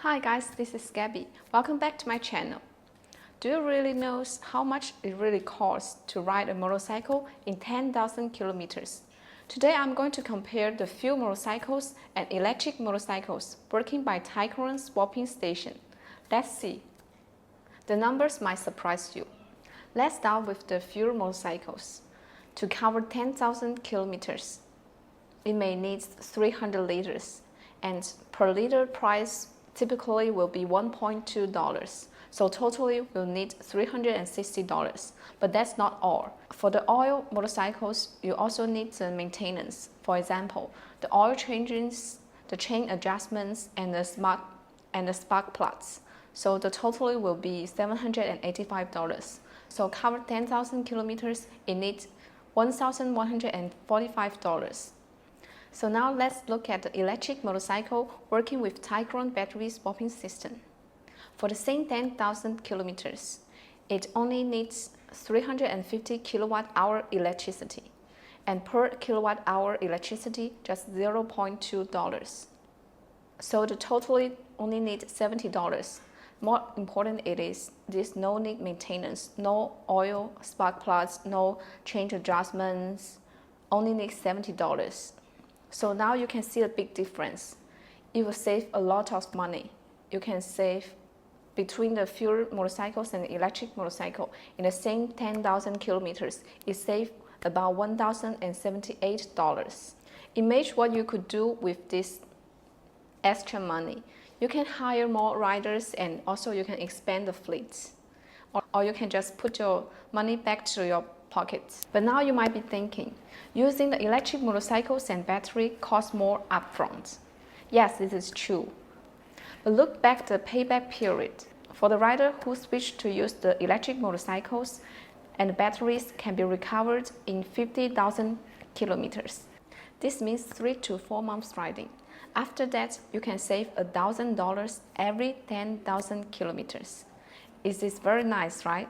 Hi guys, this is Gabby. Welcome back to my channel. Do you really know how much it really costs to ride a motorcycle in 10,000 kilometers? Today I'm going to compare the fuel motorcycles and electric motorcycles working by Tycorun swapping station. Let's see. The numbers might surprise you. Let's start with the fuel motorcycles. To cover 10,000 kilometers, it may need 300 liters, and per liter price typically will be $1.2. So totally we'll need $360. But that's not all. For the oil motorcycles, you also need the maintenance. For example, the oil changes, the chain adjustments, and the spark plugs. So the totally will be $785. So cover 10,000 kilometers, it needs $1,145. So now let's look at the electric motorcycle working with Tycorun battery swapping system. For the same 10,000 kilometers, it only needs 350 kilowatt-hour electricity, and per kilowatt-hour electricity just $0.2. So the totally only needs $70. More important it is, there's no need maintenance, no oil, spark plugs, no change adjustments, only needs $70. So now you can see the big difference. It will save a lot of money. You can save between the fuel motorcycles and the electric motorcycle in the same 10,000 kilometers. It saves about $1,078. Imagine what you could do with this extra money. You can hire more riders, and also you can expand the fleet. Or you can just put your money back to your pockets. But now you might be thinking, using the electric motorcycles and battery costs more upfront. Yes, this is true. But look back the payback period. For the rider who switched to use the electric motorcycles, and the batteries can be recovered in 50,000 kilometers. This means 3 to 4 months riding. After that, you can save $1,000 every 10,000 kilometers. Is this very nice, right?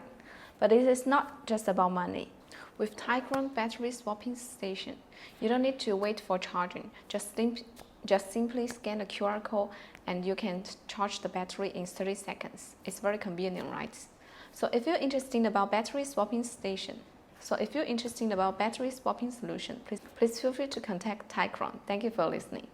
But it is not just about money. With Tycorun battery swapping station, you don't need to wait for charging. Just simply scan the QR code and you can charge the battery in 30 seconds. It's very convenient, right? So if you're interested about battery swapping solution, please feel free to contact Tycorun. Thank you for listening.